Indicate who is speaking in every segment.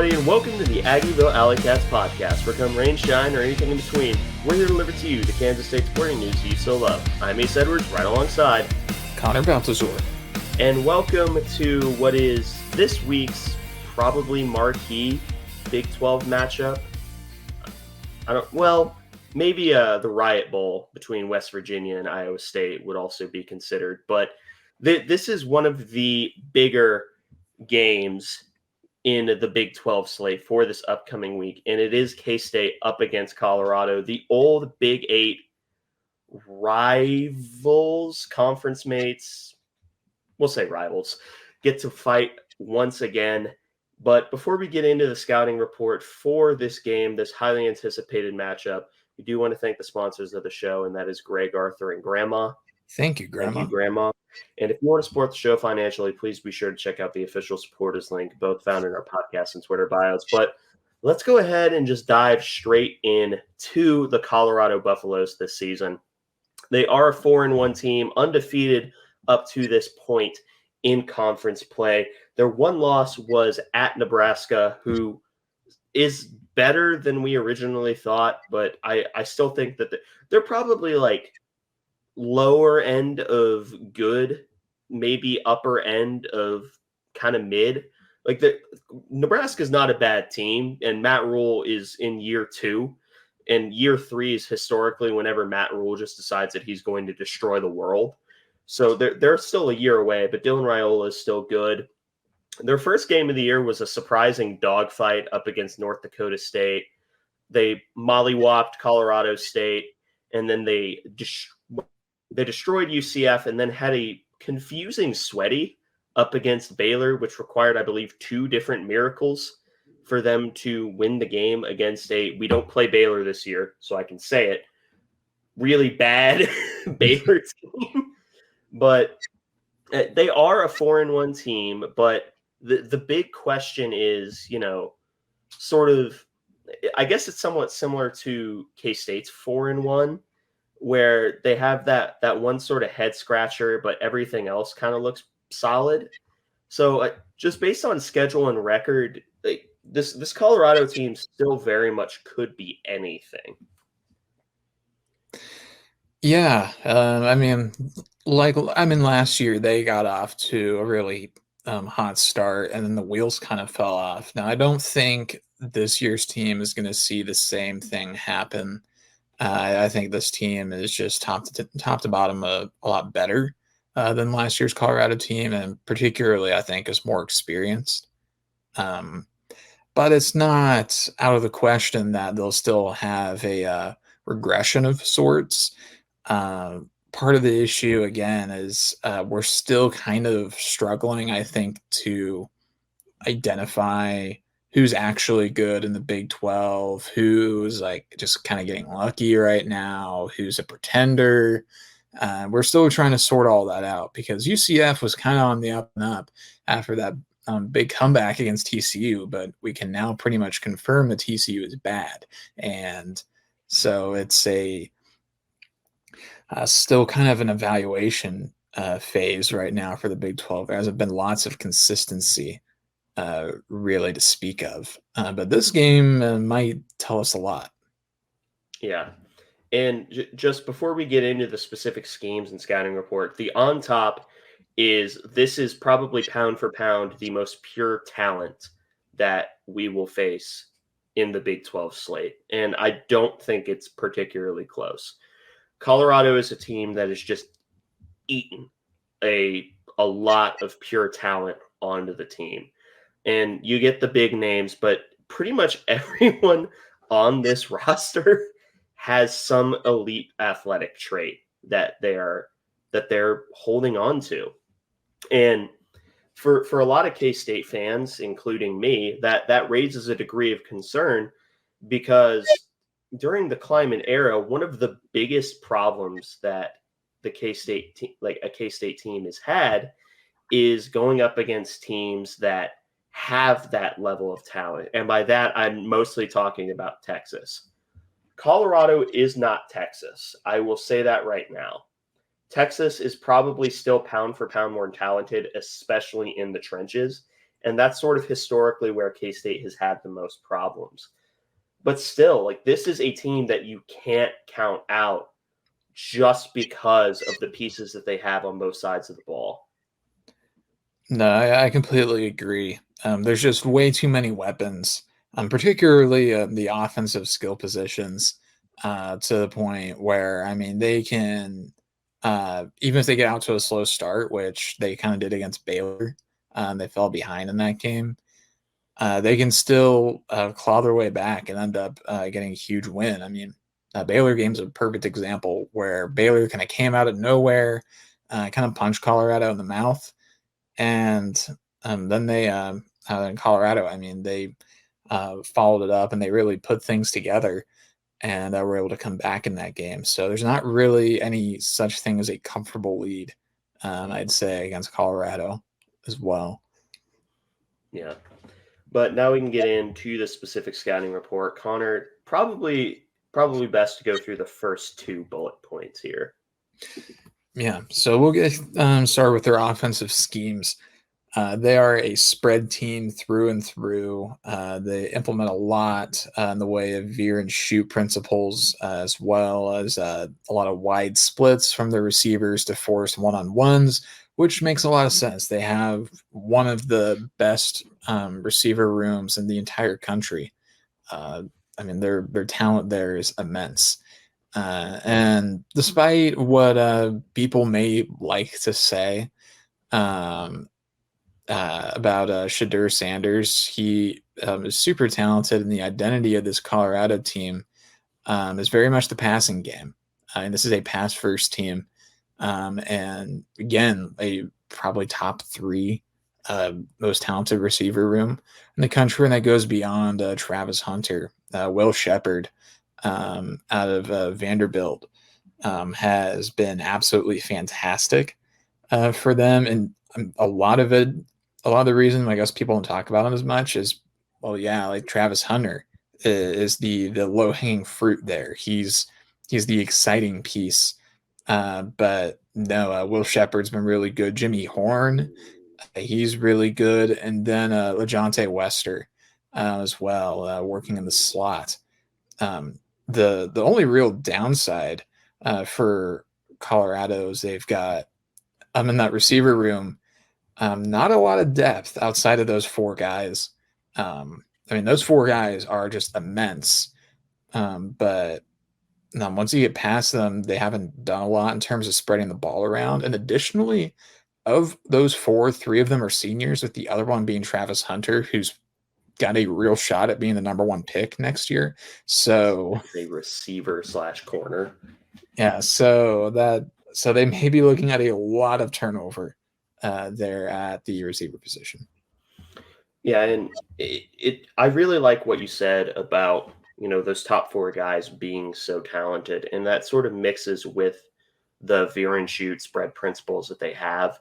Speaker 1: everybody, and welcome to the Aggieville Alleycats podcast. Where come rain, shine, or anything in between, we're here to deliver to you the Kansas State sporting news you so love. I'm Ace Edwards, right alongside
Speaker 2: Connor Baltazar.
Speaker 1: And welcome to what is this week's probably marquee Big 12 matchup. Maybe the Riot Bowl between West Virginia and Iowa State would also be considered. But this is one of the bigger games in the Big 12 slate for this upcoming week, and it is K-State up against Colorado. The old Big 8 rivals, conference mates, we'll say rivals, get to fight once again. But before we get into the scouting report for this game, this highly anticipated matchup, we do want to thank the sponsors of the show, and that is Greg, Arthur, and Grandma.
Speaker 2: Thank you, Grandma.
Speaker 1: Thank you, Grandma. And if you want to support the show financially, please be sure to check out the official supporters link, both found in our podcast and Twitter bios. But let's go ahead and just dive straight in to the Colorado Buffaloes this season. They are a 4-1 team, undefeated up to this point in conference play. Their one loss was at Nebraska, who is better than we originally thought, but I still think that they're probably like lower end of good, maybe upper end of kind of mid. Like Nebraska is not a bad team, and Matt Rule is in year 2, and year 3 is historically whenever Matt Rule just decides that he's going to destroy the world. So they're still a year away, but Dylan Raiola is still good. Their first game of the year was a surprising dogfight up against North Dakota State. They mollywopped Colorado State, and then they destroyed UCF, and then had a confusing sweaty up against Baylor, which required, I believe, 2 different miracles for them to win the game against we don't play Baylor this year, so I can say it, really bad Baylor team. But they are a 4-1 team, but the big question is, sort of, I guess it's somewhat similar to K-State's 4-1, where they have that one sort of head scratcher, but everything else kind of looks solid. So just based on schedule and record, this Colorado team still very much could be anything.
Speaker 2: Yeah, last year they got off to a really hot start, and then the wheels kind of fell off. Now, I don't think this year's team is going to see the same thing happen. I think this team is just top to bottom a lot better than last year's Colorado team, and particularly I think is more experienced. But it's not out of the question that they'll still have a regression of sorts. Part of the issue, again, is we're still kind of struggling, I think, to identify who's actually good in the Big 12, who's like just kind of getting lucky right now, who's a pretender. We're still trying to sort all that out, because UCF was kind of on the up and up after that big comeback against TCU, but we can now pretty much confirm that TCU is bad. And so it's still kind of an evaluation phase right now for the Big 12. There hasn't been lots of consistency really to speak of. But this game might tell us a lot.
Speaker 1: Yeah. And just before we get into the specific schemes and scouting report, the on top is this is probably pound for pound the most pure talent that we will face in the Big 12 slate. And I don't think it's particularly close. Colorado is a team that is just eaten a lot of pure talent onto the team. And you get the big names, but pretty much everyone on this roster has some elite athletic trait that they're holding on to. And for a lot of K-State fans, including me, that raises a degree of concern, because during the Kleiman era, one of the biggest problems that a K-State team has had is going up against teams that have that level of talent. And by that, I'm mostly talking about Texas. Colorado is not Texas. I will say that right now. Texas is probably still pound for pound more talented, especially in the trenches. And that's sort of historically where K-State has had the most problems. But still, like, this is a team that you can't count out just because of the pieces that they have on both sides of the ball.
Speaker 2: No, I completely agree. There's just way too many weapons, particularly the offensive skill positions, to the point where, I mean, they can, even if they get out to a slow start, which they kind of did against Baylor, they fell behind in that game. They can still claw their way back and end up getting a huge win. I mean, Baylor game's a perfect example where Baylor kind of came out of nowhere, kind of punched Colorado in the mouth, and then they in Colorado, I mean, they followed it up and they really put things together and were able to come back in that game. So there's not really any such thing as a comfortable lead, I'd say, against Colorado as well.
Speaker 1: Yeah. But now we can get into the specific scouting report. Connor, probably best to go through the first 2 bullet points here.
Speaker 2: Yeah, so we'll get started with their offensive schemes. They are a spread team through and through. They implement a lot in the way of veer and shoot principles, as well as a lot of wide splits from their receivers to force one-on-ones, which makes a lot of sense. They have one of the best receiver rooms in the entire country. I mean, their talent there is immense. And despite what people may like to say, about Shadur Sanders. He is super talented, and the identity of this Colorado team is very much the passing game. And this is a pass first team. And again, a probably top 3 most talented receiver room in the country, and that goes beyond Travis Hunter. Will Shepherd out of Vanderbilt has been absolutely fantastic for them, and a lot of the reason I guess people don't talk about him as much is, well, yeah, like Travis Hunter is the low hanging fruit there. He's the exciting piece, but no, Will Shepherd's been really good. Jimmy Horn, he's really good, and then LeJontay Wester as well, working in the slot. The only real downside for Colorado is they've got in that receiver room, not a lot of depth outside of those 4 guys. I mean, those 4 guys are just immense. But once you get past them, they haven't done a lot in terms of spreading the ball around. And additionally, of those 4, 3 of them are seniors, with the other one being Travis Hunter, who's got a real shot at being the number 1 pick next year. So
Speaker 1: a receiver / corner.
Speaker 2: Yeah, so they may be looking at a lot of turnover there at the receiver position.
Speaker 1: Yeah, and I really like what you said about, those top 4 guys being so talented, and that sort of mixes with the veer and shoot spread principles that they have.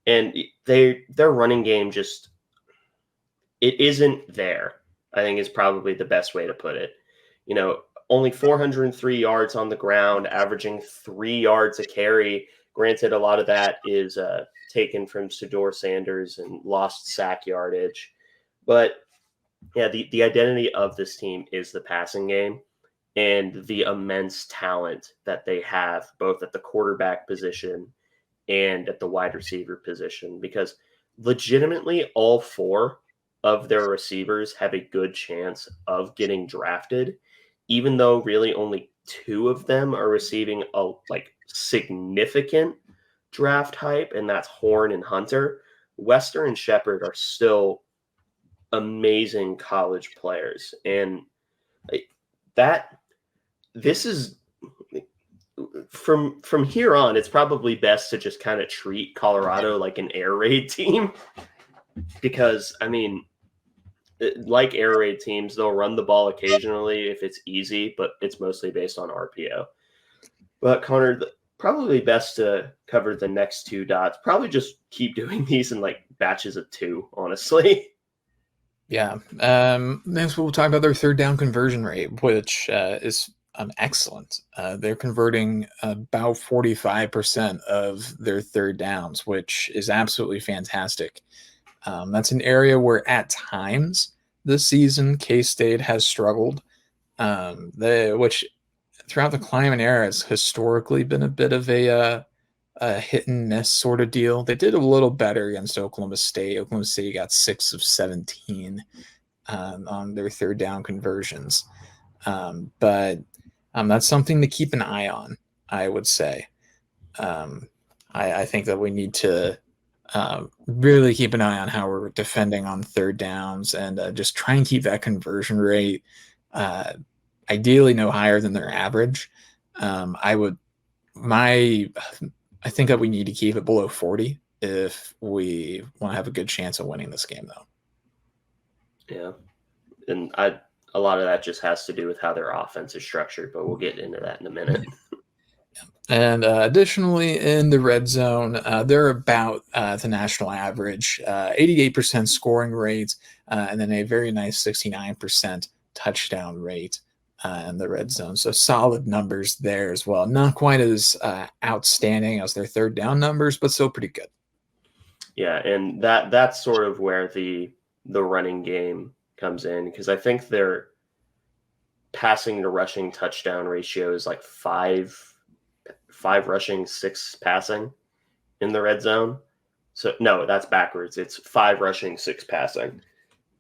Speaker 1: And their running game just, it isn't there, I think, is probably the best way to put it. Only 403 yards on the ground, averaging 3 yards a carry. Granted, a lot of that is taken from Shadur Sanders and lost sack yardage. But yeah, the identity of this team is the passing game and the immense talent that they have both at the quarterback position and at the wide receiver position, because legitimately all 4 of their receivers have a good chance of getting drafted, even though really only 2 of them are receiving a significant draft hype, and that's Horn and Hunter. Wester and Shepherd are still amazing college players, and this is from here on, it's probably best to just kind of treat Colorado like an air raid team, because I mean, like air raid teams, they'll run the ball occasionally if it's easy, but it's mostly based on RPO. But Connor, probably best to cover the next 2 dots. Probably just keep doing these in batches of 2, honestly.
Speaker 2: Yeah. Next, we'll talk about their third down conversion rate, which is excellent. They're converting about 45% of their third downs, which is absolutely fantastic. That's an area where at times this season K-State has struggled, which throughout the Kleiman era has historically been a bit of a hit and miss sort of deal. They did a little better against Oklahoma State. Oklahoma State got 6 of 17 on their third down conversions. But that's something to keep an eye on, I would say. I think that we need to really keep an eye on how we're defending on third downs and just try and keep that conversion rate ideally no higher than their average. I think that we need to keep it below 40 if we want to have a good chance of winning this game, though.
Speaker 1: Yeah. And a lot of that just has to do with how their offense is structured, but we'll get into that in a minute.
Speaker 2: And additionally, in the red zone, they're about the national average, 88% scoring rate, and then a very nice 69% touchdown rate in the red zone. So solid numbers there as well. Not quite as outstanding as their third down numbers, but still pretty good.
Speaker 1: Yeah, and that's sort of where the running game comes in, because I think their passing to rushing touchdown ratio is like 5 rushing, 6 passing in the red zone. So no, that's backwards. It's 5 rushing, 6 passing.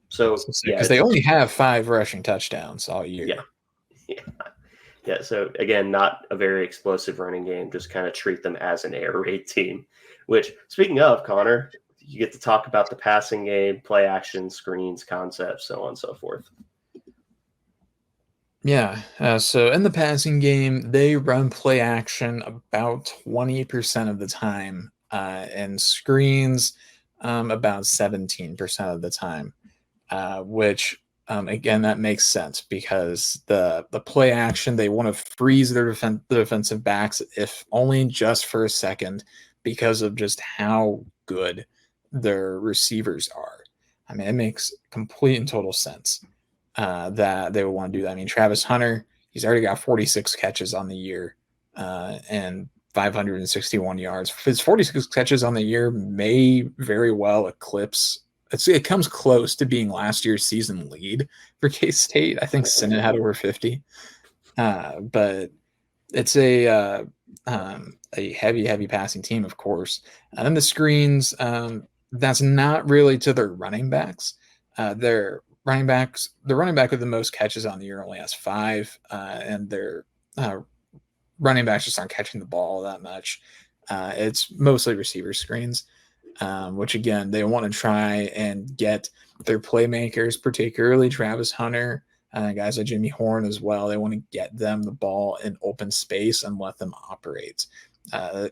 Speaker 1: So
Speaker 2: because they only have 5 rushing touchdowns all year.
Speaker 1: Yeah. So again, not a very explosive running game. Just kind of treat them as an air raid team. Which, speaking of, Connor, you get to talk about the passing game, play action, screens, concepts, so on and so forth.
Speaker 2: Yeah. So in the passing game, they run play action about 20% of the time, and screens about 17% of the time, which again, that makes sense because the play action, they want to freeze their the defensive backs, if only just for a second, because of just how good their receivers are. I mean, it makes complete and total sense that they would want to do that. I mean, Travis Hunter, he's already got 46 catches on the year and 561 yards. His 46 catches on the year may very well eclipse. It comes close to being last year's season lead for K-State. I think Sinnott had over 50. But it's a heavy passing team, of course. And then the screens, that's not really to their running backs. The running back with the most catches on the year only has 5, and their running backs just aren't catching the ball that much. It's mostly receiver screens, which again, they want to try and get their playmakers, particularly Travis Hunter, guys like Jimmy Horn as well. They want to get them the ball in open space and let them operate,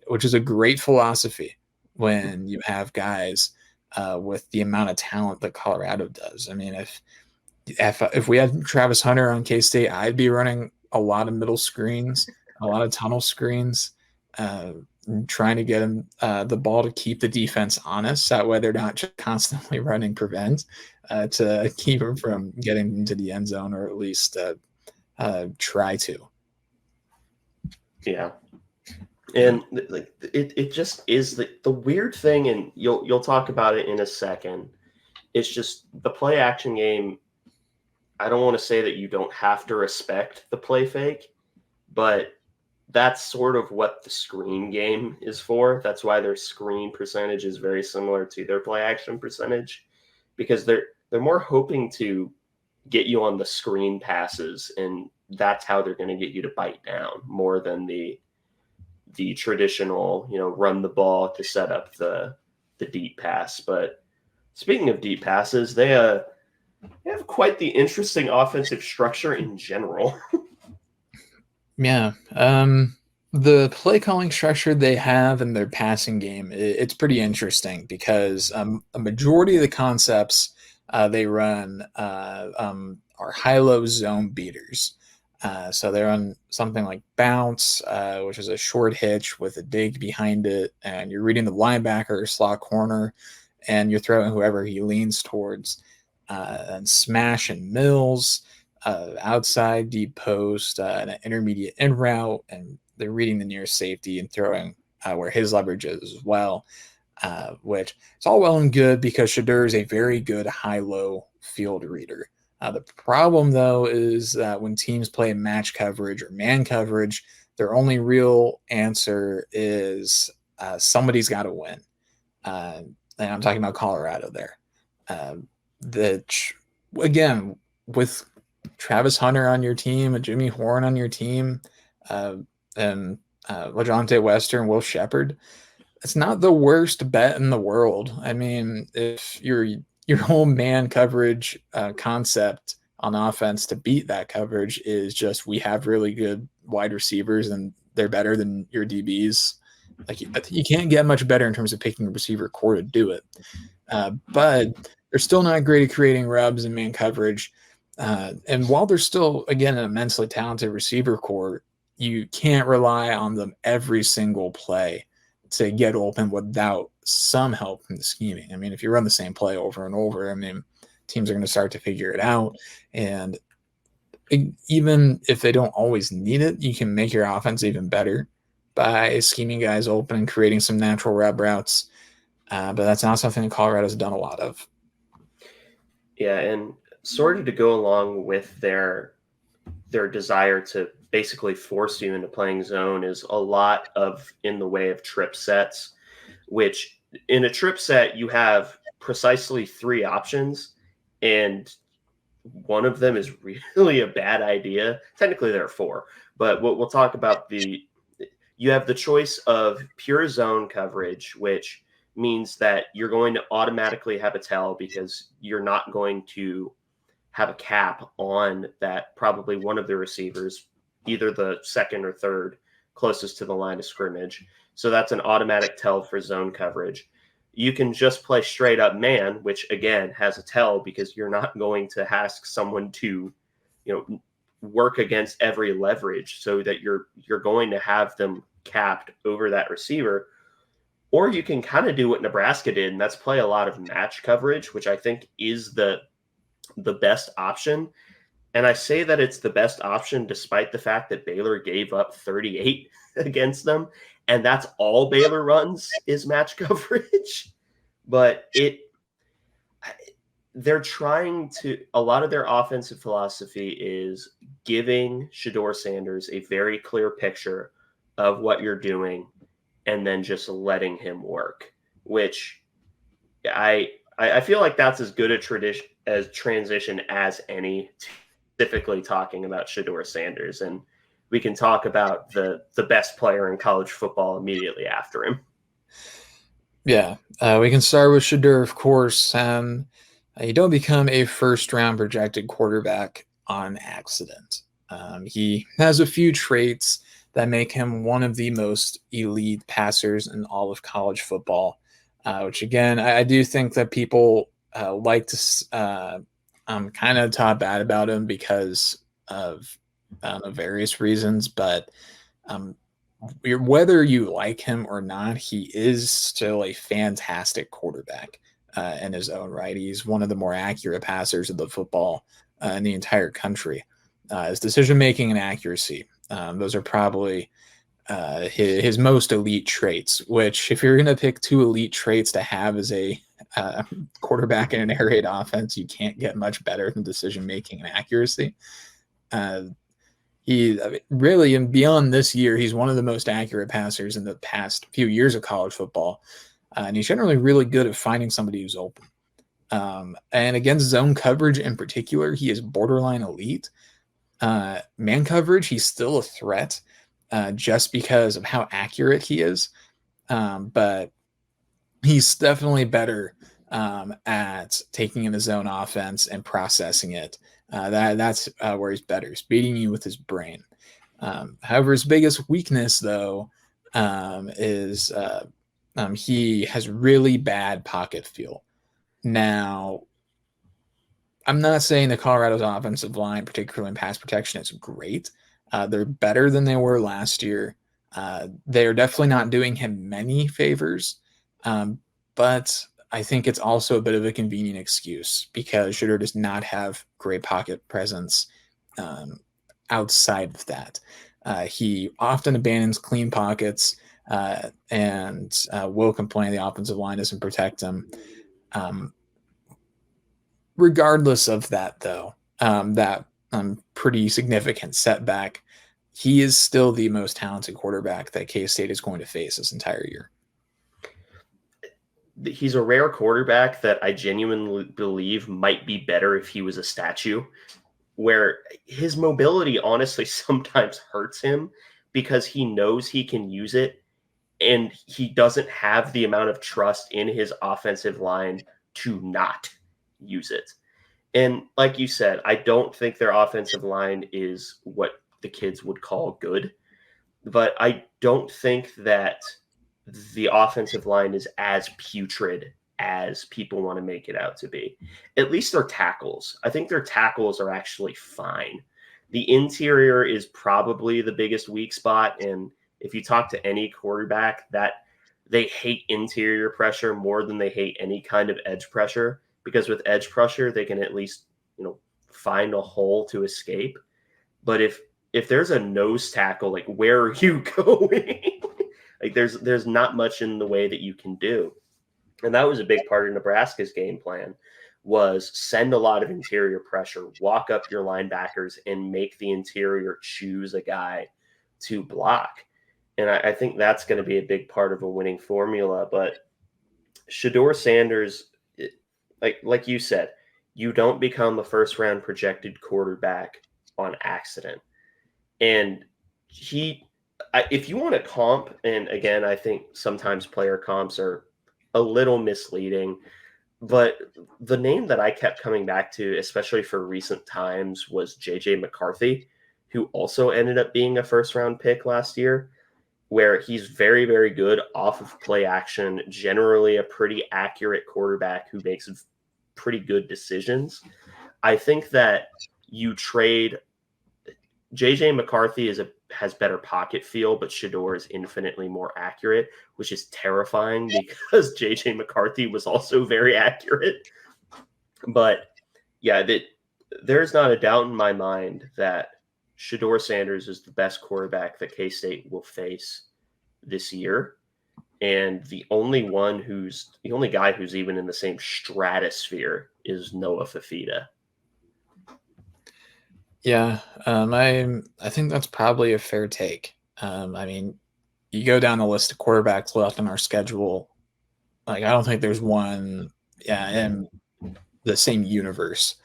Speaker 2: which is a great philosophy when you have guys with the amount of talent that Colorado does. I mean, if we had Travis Hunter on K-State, I'd be running a lot of middle screens, a lot of tunnel screens, trying to get him the ball to keep the defense honest. That way they're not just constantly running prevent to keep him from getting into the end zone, or at least try to.
Speaker 1: Yeah. And like it just is the weird thing, and you'll talk about it in a second. It's just the play action game. I don't want to say that you don't have to respect the play fake, but that's sort of what the screen game is for. That's why their screen percentage is very similar to their play action percentage, because they're more hoping to get you on the screen passes, and that's how they're going to get you to bite down more than the traditional, run the ball to set up the deep pass. But speaking of deep passes, they have quite the interesting offensive structure in general.
Speaker 2: Yeah. The play calling structure they have in their passing game, it's pretty interesting because a majority of the concepts they run are high-low zone beaters. So they run something like bounce, which is a short hitch with a dig behind it, and you're reading the linebacker or slot corner, and you're throwing whoever he leans towards, and smash and mills, outside deep post, and an intermediate in route, and they're reading the near safety and throwing where his leverage is as well. which is all well and good because Shedeur is a very good high-low field reader. The problem, though, is that when teams play match coverage or man coverage, their only real answer is somebody's got to win. And I'm talking about Colorado there. Again, with Travis Hunter on your team, Jimmy Horn on your team, and LaJohntay Western, Will Shepherd, it's not the worst bet in the world. I mean, if your whole man coverage concept on offense to beat that coverage is just we have really good wide receivers and they're better than your DBs. Like you can't get much better in terms of picking a receiver core to do it. But they're still not great at creating rubs and man coverage. And while they're still, again, an immensely talented receiver core, you can't rely on them every single play to get open without some help from the scheming. I mean, if you run the same play over and over, I mean, teams are going to start to figure it out. And even if they don't always need it, you can make your offense even better by scheming guys open and creating some natural rub routes. But that's not something that Colorado's done a lot of.
Speaker 1: Yeah, and sort of to go along with their desire to basically force you into playing zone is a lot of in the way of trip sets, which in a trip set you have precisely 3 options, and one of them is really a bad idea. Technically there are 4, but we'll talk about you have the choice of pure zone coverage, which means that you're going to automatically have a tell because you're not going to have a cap on that, probably one of the receivers, either the second or third closest to the line of scrimmage. So that's an automatic tell for zone coverage. You can just play straight up man, which again has a tell because you're not going to ask someone to, work against every leverage so that you're going to have them capped over that receiver. Or you can kind of do what Nebraska did, and that's play a lot of match coverage, which I think is the best option. And I say that it's the best option despite the fact that Baylor gave up 38 against them, and that's all Baylor runs is match coverage. But they're trying to, a lot of their offensive philosophy is giving Shedeur Sanders a very clear picture of what you're doing and then just letting him work, which I feel like that's as good a transition as any, specifically talking about Shedeur Sanders. And we can talk about the best player in college football immediately after him.
Speaker 2: Yeah, we can start with Shedeur, of course. You don't become a first-round projected quarterback on accident. He has a few traits that make him one of the most elite passers in all of college football, which, again, I do think that people like to kind of talk bad about him because of various reasons, but whether you like him or not, he is still a fantastic quarterback in his own right. He's one of the more accurate passers of the football in the entire country. His decision-making and accuracy, those are probably his most elite traits, which if you're going to pick 2 elite traits to have as a quarterback in an air raid offense, you can't get much better than decision-making and accuracy. Really, and beyond this year, he's one of the most accurate passers in the past few years of college football. And he's generally really good at finding somebody who's open. And against zone coverage in particular, he is borderline elite. Man coverage, he's still a threat just because of how accurate he is. But he's definitely better at taking in the zone offense and processing it. That's where he's better. He's beating you with his brain. However, his biggest weakness, though, is he has really bad pocket feel. Now, I'm not saying that Colorado's offensive line, particularly in pass protection, is great. They're better than they were last year. They're definitely not doing him many favors, but I think it's also a bit of a convenient excuse because Shedeur does not have great pocket presence outside of that. He often abandons clean pockets. and will complain the offensive line doesn't protect him. Regardless of that, though, that pretty significant setback, he is still the most talented quarterback that K-State is going to face this entire year.
Speaker 1: He's a rare quarterback that I genuinely believe might be better if he was a statue, where his mobility honestly sometimes hurts him because he knows he can use it, and he doesn't have the amount of trust in his offensive line to not use it. And like you said, I don't think their offensive line is what the kids would call good, but I don't think that the offensive line is as putrid as people want to make it out to be. At least their tackles. I think their tackles are actually fine. The interior is probably the biggest weak spot. And if you talk to any quarterback, that they hate interior pressure more than they hate any kind of edge pressure, because with edge pressure, they can at least, find a hole to escape. But if there's a nose tackle, like, where are you going? Like, there's not much in the way that you can do. And that was a big part of Nebraska's game plan, was send a lot of interior pressure, walk up your linebackers, and make the interior choose a guy to block. And I think that's going to be a big part of a winning formula. But Shedeur Sanders, like you said, you don't become a first-round projected quarterback on accident. And if you want to comp, and again, I think sometimes player comps are a little misleading, but the name that I kept coming back to, especially for recent times, was J.J. McCarthy, who also ended up being a first-round pick last year, where he's very, very good off of play action, generally a pretty accurate quarterback who makes pretty good decisions. I think that you trade J.J. McCarthy has better pocket feel, but Shedeur is infinitely more accurate, which is terrifying because J.J. McCarthy was also very accurate. But yeah, there's not a doubt in my mind that Shedeur Sanders is the best quarterback that K-State will face this year. And the only guy who's even in the same stratosphere is Noah Fifita.
Speaker 2: Yeah, I think that's probably a fair take. I mean, you go down the list of quarterbacks left on our schedule. Like, I don't think there's one, in the same universe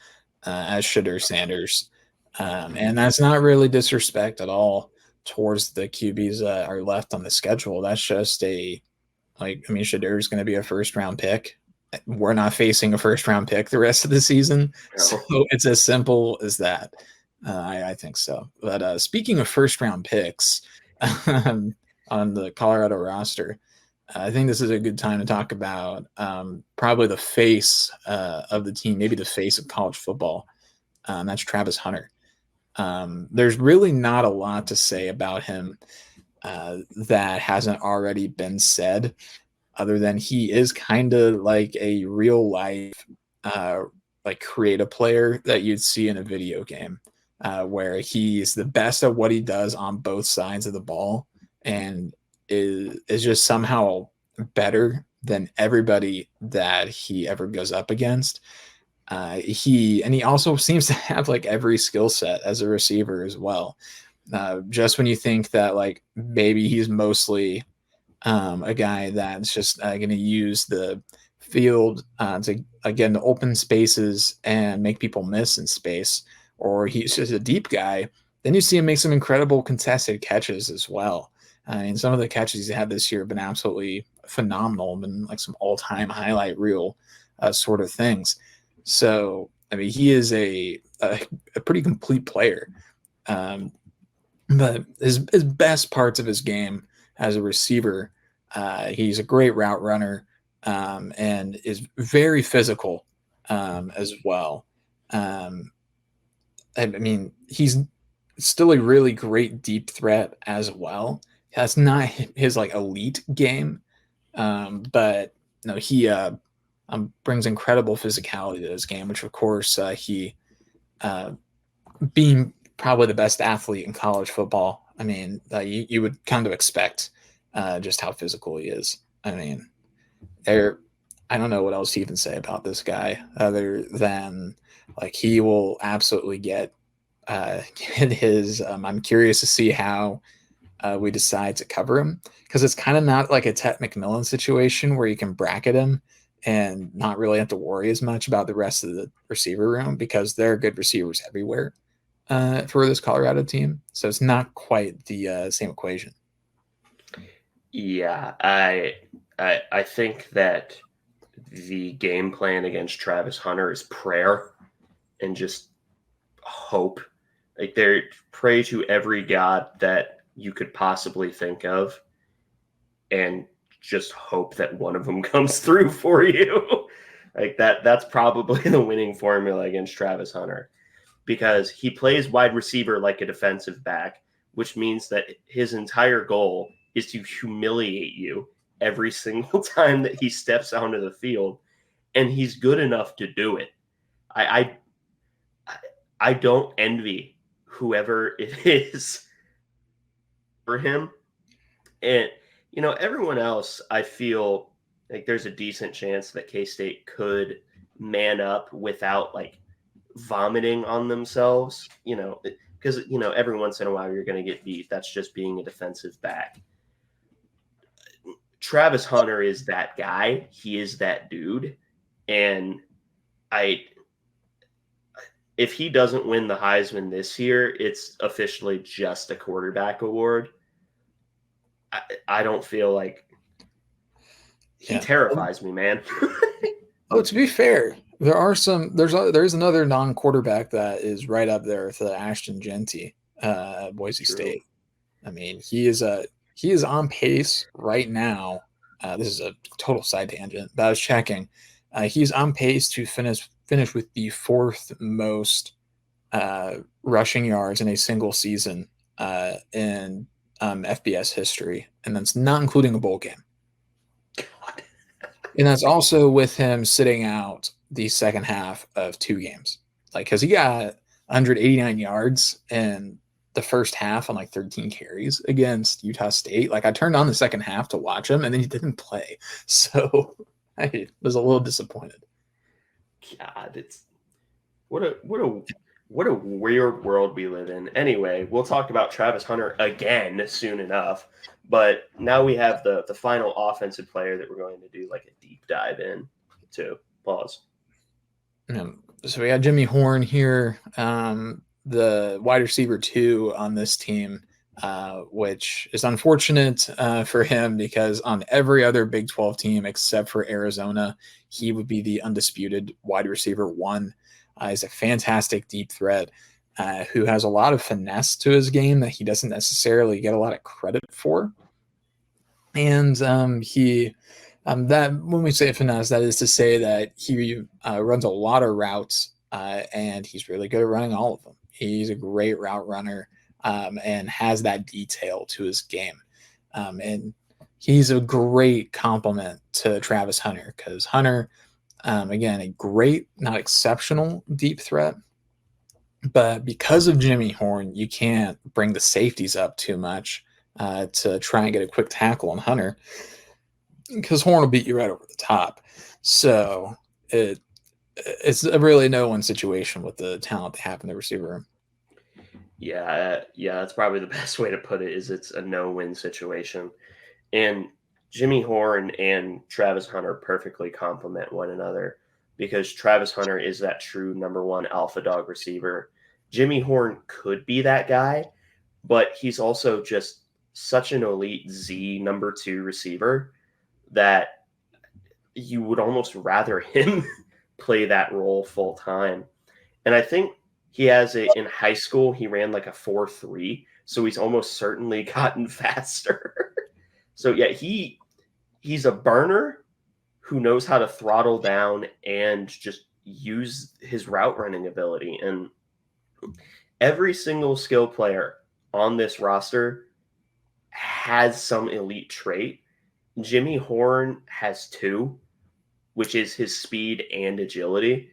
Speaker 2: as Shedeur Sanders. And that's not really disrespect at all towards the QBs that are left on the schedule. That's just Shedeur is going to be a first-round pick. We're not facing a first-round pick the rest of the season. No. So it's as simple as that. I think so. But speaking of first-round picks on the Colorado roster, I think this is a good time to talk about probably the face of the team, maybe the face of college football. That's Travis Hunter. There's really not a lot to say about him that hasn't already been said, other than he is kind of like a real life creative player that you'd see in a video game, where he's the best at what he does on both sides of the ball and is just somehow better than everybody that he ever goes up against. He also seems to have like every skill set as a receiver as well. Just when you think that like maybe he's mostly a guy that's just going to use the field to get into open spaces and make people miss in space, or he's just a deep guy, then you see him make some incredible contested catches as well. I mean, some of the catches he's had this year have been absolutely phenomenal, been like some all-time highlight reel sort of things. So, I mean, he is a pretty complete player. But his best parts of his game as a receiver, he's a great route runner and is very physical as well. I mean, he's still a really great deep threat as well. That's not his like elite game, but no, he brings incredible physicality to his game, which of course he being probably the best athlete in college football. I mean, you would kind of expect just how physical he is. I mean, I don't know what else to even say about this guy other than like he will absolutely get his. I'm curious to see how we decide to cover him because it's kind of not like a Tet McMillan situation where you can bracket him and not really have to worry as much about the rest of the receiver room because there are good receivers everywhere for this Colorado team. So it's not quite the same equation.
Speaker 1: Yeah, I think that the game plan against Travis Hunter is prayer and just hope. Like they pray to every god that you could possibly think of and just hope that one of them comes through for you. Like that's probably the winning formula against Travis Hunter because he plays wide receiver like a defensive back, which means that his entire goal is to humiliate you every single time that he steps onto the field, and he's good enough to do it. I I don't envy whoever it is for him. And everyone else, I feel like there's a decent chance that K-State could man up without like vomiting on themselves, because every once in a while you're going to get beat. That's just being a defensive back. Travis Hunter is that guy. He is that dude. And if he doesn't win the Heisman this year, it's officially just a quarterback award. I don't feel like he terrifies me, man.
Speaker 2: Oh, to be fair, there's another non-quarterback that is right up there with Ashton Genty, Boise
Speaker 1: True.
Speaker 2: State. I mean, he is on pace right now. This is a total side tangent, but I was checking. He's on pace to finish with the fourth most rushing yards in a single season in FBS history, and that's not including a bowl game. God. And that's also with him sitting out the second half of 2 games. Like, because he got 189 yards in the first half on like 13 carries against Utah State. Like, I turned on the second half to watch him, and then he didn't play. So I was a little disappointed.
Speaker 1: God, it's what a weird world we live in. Anyway, we'll talk about Travis Hunter again soon enough. But now we have the final offensive player that we're going to do like a deep dive in to. Pause.
Speaker 2: So we got Jimmy Horn here, the wide receiver 2 on this team, which is unfortunate for him because on every other Big 12 team except for Arizona, he would be the undisputed wide receiver 1. He's a fantastic deep threat who has a lot of finesse to his game that he doesn't necessarily get a lot of credit for. And that when we say finesse, that is to say that he runs a lot of routes and he's really good at running all of them. He's a great route runner and has that detail to his game. And he's a great complement to Travis Hunter because Hunter, again, a great, not exceptional deep threat. But because of Jimmy Horn, you can't bring the safeties up too much to try and get a quick tackle on Hunter because Horn will beat you right over the top. So it's a really no-win situation with the talent they have in the receiver room.
Speaker 1: Yeah, that's probably the best way to put it is it's a no-win situation. And Jimmy Horn and Travis Hunter perfectly complement one another because Travis Hunter is that true number 1 alpha dog receiver. Jimmy Horn could be that guy, but he's also just such an elite Z number 2 receiver that you would almost rather him play that role full time. And I think he has in high school, he ran like a 4.3. So he's almost certainly gotten faster. So yeah, he's a burner who knows how to throttle down and just use his route running ability. And every single skill player on this roster has some elite trait. Jimmy Horn has 2, which is his speed and agility,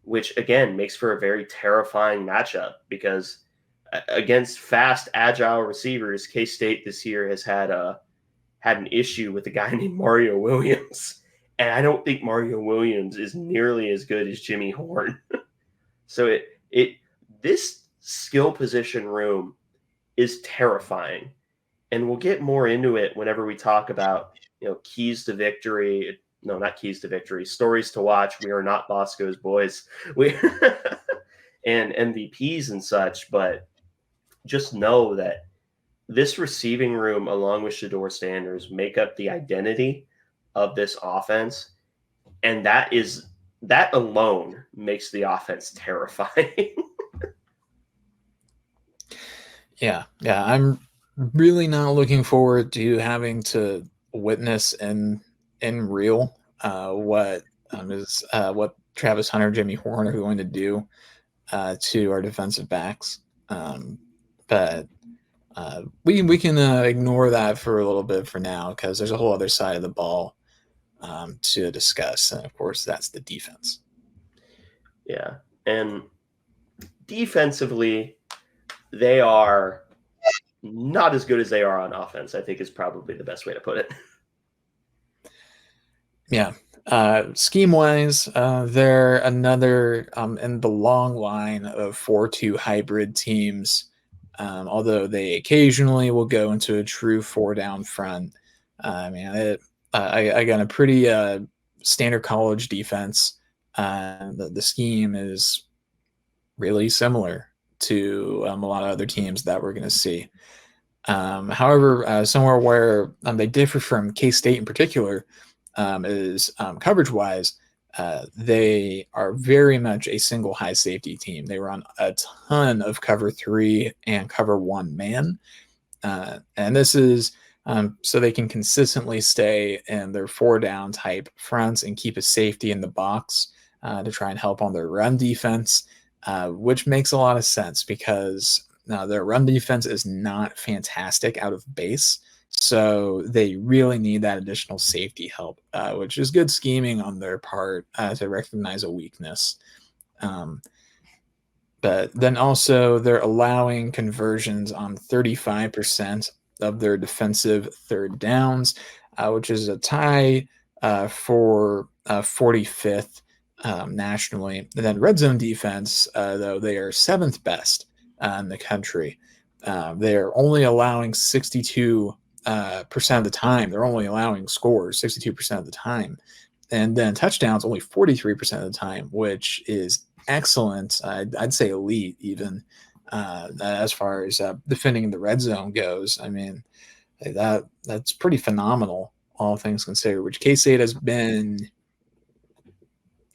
Speaker 1: which again makes for a very terrifying matchup because against fast, agile receivers, K-State this year has had an issue with a guy named Mario Williams. And I don't think Mario Williams is nearly as good as Jimmy Horn. So this skill position room is terrifying. And we'll get more into it whenever we talk about, keys to victory. No, not keys to victory. Stories to watch. We are not Bosco's boys. We and MVPs and such, but just know that this receiving room, along with Shedeur Sanders, make up the identity of this offense. And that alone makes the offense terrifying.
Speaker 2: Yeah. I'm really not looking forward to having to witness in real what Travis Hunter, Jimmy Horn are going to do to our defensive backs. But we can ignore that for a little bit for now, because there's a whole other side of the ball to discuss. And of course, that's the defense.
Speaker 1: Yeah. And defensively, they are not as good as they are on offense, I think is probably the best way to put it.
Speaker 2: Yeah. Scheme-wise, they're another in the long line of 4-2 hybrid teams, although they occasionally will go into a true 4-down front. I got a pretty standard college defense. The scheme is really similar to a lot of other teams that we're going to see. However, somewhere where they differ from K-State in particular is coverage-wise. They are very much a single high safety team. They run a ton of cover 3 and cover 1 man. And this is so they can consistently stay in their 4-down type fronts and keep a safety in the box to try and help on their run defense, which makes a lot of sense because their run defense is not fantastic out of base. So they really need that additional safety help, which is good scheming on their part to recognize a weakness. But then also they're allowing conversions on 35% of their defensive third downs, which is a tie for 45th nationally. And then red zone defense, though, they are 7th best in the country. They are only allowing 62% of the time. They're only allowing scores 62% of the time. And then touchdowns only 43% of the time, which is excellent. I'd say elite even as far as defending the red zone goes. I mean, that's pretty phenomenal, all things considered, which K-State has been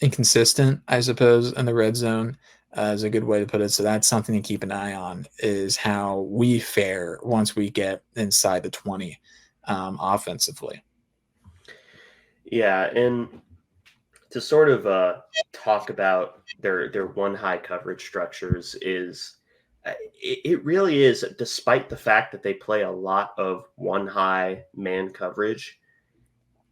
Speaker 2: inconsistent, I suppose, in the red zone is a good way to put it. So that's something to keep an eye on, is how we fare once we get inside the 20 offensively.
Speaker 1: Yeah, and to sort of talk about their one high coverage structures is it really is, despite the fact that they play a lot of one high man coverage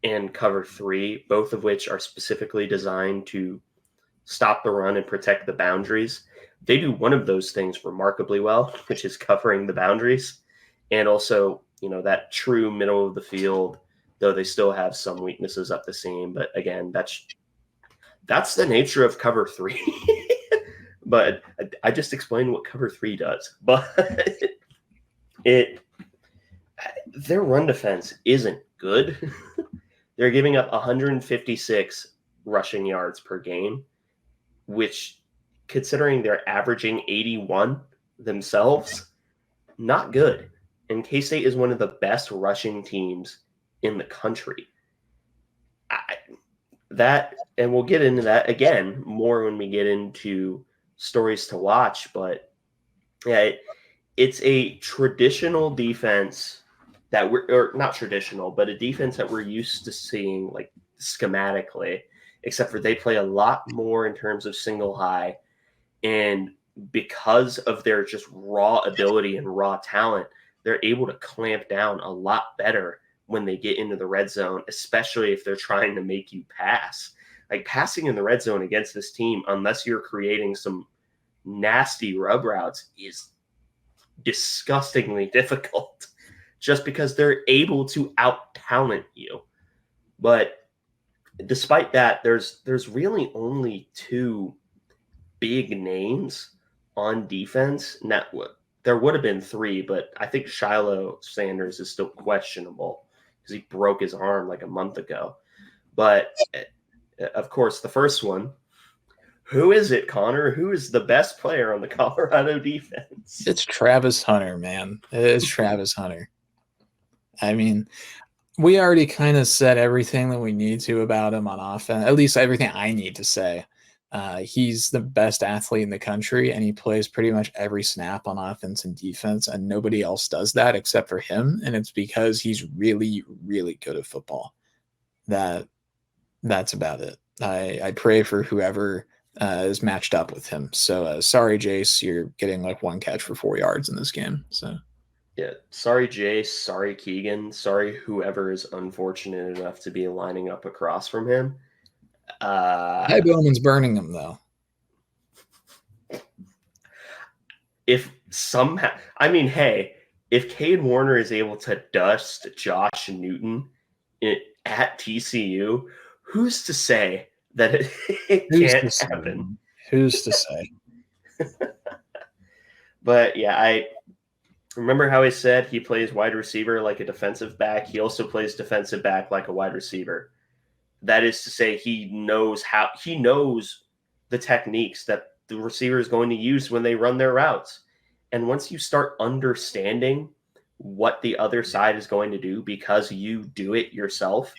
Speaker 1: and cover 3, both of which are specifically designed to stop the run and protect the boundaries. They do one of those things remarkably well, which is covering the boundaries. And also, that true middle of the field, though they still have some weaknesses up the seam. But again, that's the nature of cover 3. But I just explained what cover 3 does. But their run defense isn't good. They're giving up 156 rushing yards per game, which, considering they're averaging 81 themselves, not good. And K-State is one of the best rushing teams in the country. And we'll get into that again more when we get into stories to watch. But yeah, it's a traditional defense that or not traditional, but a defense that we're used to seeing, like, schematically, except for they play a lot more in terms of single high. And because of their just raw ability and raw talent, they're able to clamp down a lot better when they get into the red zone, especially if they're trying to make you pass. Like, passing in the red zone against this team, unless you're creating some nasty rub routes, is disgustingly difficult. just because they're able to out-talent you. But despite that, there's really only two big names on defense. There would have been three, but I think Shiloh Sanders is still questionable because he broke his arm like a month ago. But of course, the first one, who is it, Connor? Who is the best player on the Colorado defense?
Speaker 2: It's Travis Hunter, man. It's Travis Hunter. I mean, we already kind of said everything that we need to about him on offense, at least everything I need to say. He's the best athlete in the country, and he plays pretty much every snap on offense and defense, and nobody else does that except for him, and it's because he's really, really good at football. That's about it. I pray for whoever is matched up with him. So sorry, Jace, you're getting like one catch for 4 yards in this game. So
Speaker 1: yeah, sorry, Jace. Sorry, Keegan. Sorry, whoever is unfortunate enough to be lining up across from him.
Speaker 2: Ty Bowman's burning him though.
Speaker 1: If somehow, I mean, hey, if Cade Warner is able to dust Josh Newton at TCU, who's to say that it can't happen?
Speaker 2: Who's to say?
Speaker 1: But yeah, I remember how he said he plays wide receiver like a defensive back. He also plays defensive back like a wide receiver. That is to say, he knows the techniques that the receiver is going to use when they run their routes. And once you start understanding what the other side is going to do because you do it yourself,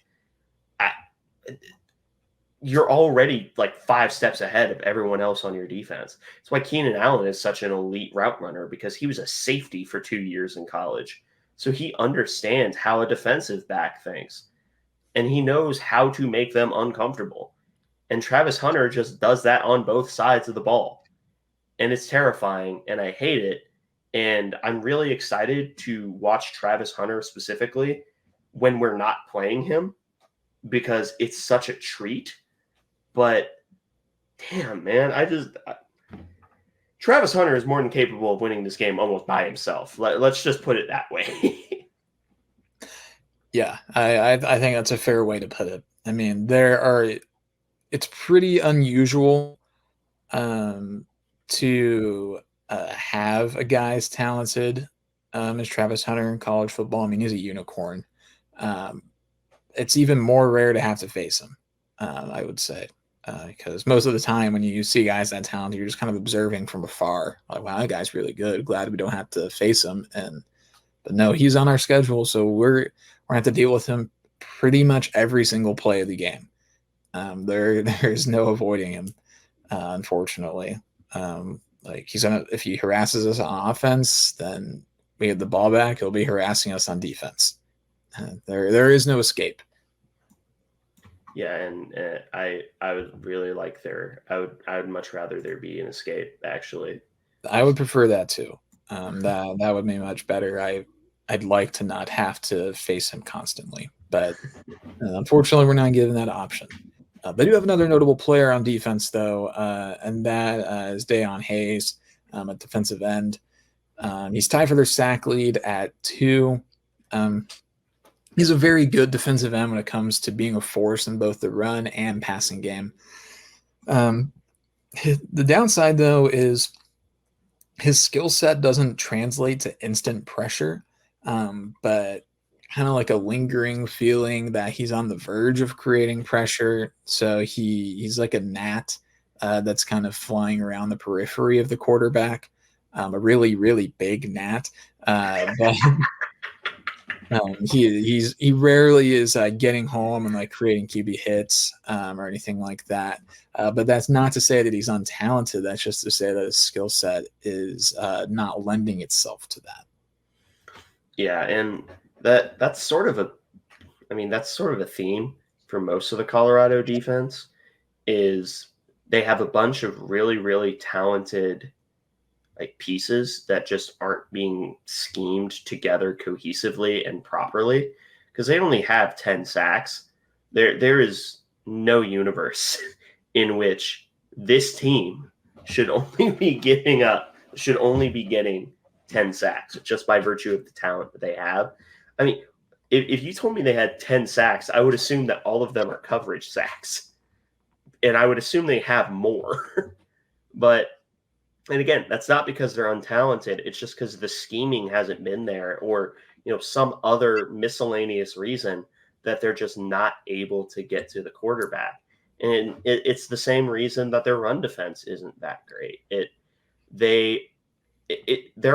Speaker 1: you're already like 5 steps ahead of everyone else on your defense. That's why Keenan Allen is such an elite route runner, because he was a safety for 2 years in college. So he understands how a defensive back thinks, and he knows how to make them uncomfortable. And Travis Hunter just does that on both sides of the ball. And it's terrifying, and I hate it. And I'm really excited to watch Travis Hunter specifically when we're not playing him, because it's such a treat. But damn, man, Travis Hunter is more than capable of winning this game almost by himself. Let's just put it that way.
Speaker 2: Yeah, I think that's a fair way to put it. I mean, it's pretty unusual to have a guy as talented as Travis Hunter in college football. I mean, he's a unicorn. It's even more rare to have to face him, I would say, because most of the time when you see guys that talented, you're just kind of observing from afar. Like, wow, that guy's really good. Glad we don't have to face him. But no, he's on our schedule, so we're going to have to deal with him pretty much every single play of the game. There's no avoiding him, unfortunately. Like, if he harasses us on offense, then we get the ball back. He'll be harassing us on defense. There is no escape.
Speaker 1: Yeah, and I would really like I would much rather there be an escape, actually.
Speaker 2: I would prefer that too. That would be much better. I'd like to not have to face him constantly, but unfortunately, we're not given that option. They do have another notable player on defense, though, and that is Dayon Hayes at defensive end. He's tied for their sack lead at 2. He's a very good defensive end when it comes to being a force in both the run and passing game. The downside, though, is his skill set doesn't translate to instant pressure, but kind of like a lingering feeling that he's on the verge of creating pressure. So he's like a gnat that's kind of flying around the periphery of the quarterback, a really, really big gnat. But he rarely is getting home and like creating QB hits or anything like that. But that's not to say that he's untalented. That's just to say that his skill set is not lending itself to that.
Speaker 1: Yeah, and that's sort of a theme for most of the Colorado defense. Is they have a bunch of really, really talented like pieces that just aren't being schemed together cohesively and properly, because they only have 10 sacks. There is no universe in which this team should only be getting 10 sacks just by virtue of the talent that they have. I mean, if you told me they had 10 sacks, I would assume that all of them are coverage sacks. And I would assume they have more. But, and again, that's not because they're untalented. It's just because the scheming hasn't been there, or, some other miscellaneous reason that they're just not able to get to the quarterback. And it's the same reason that their run defense isn't that great. There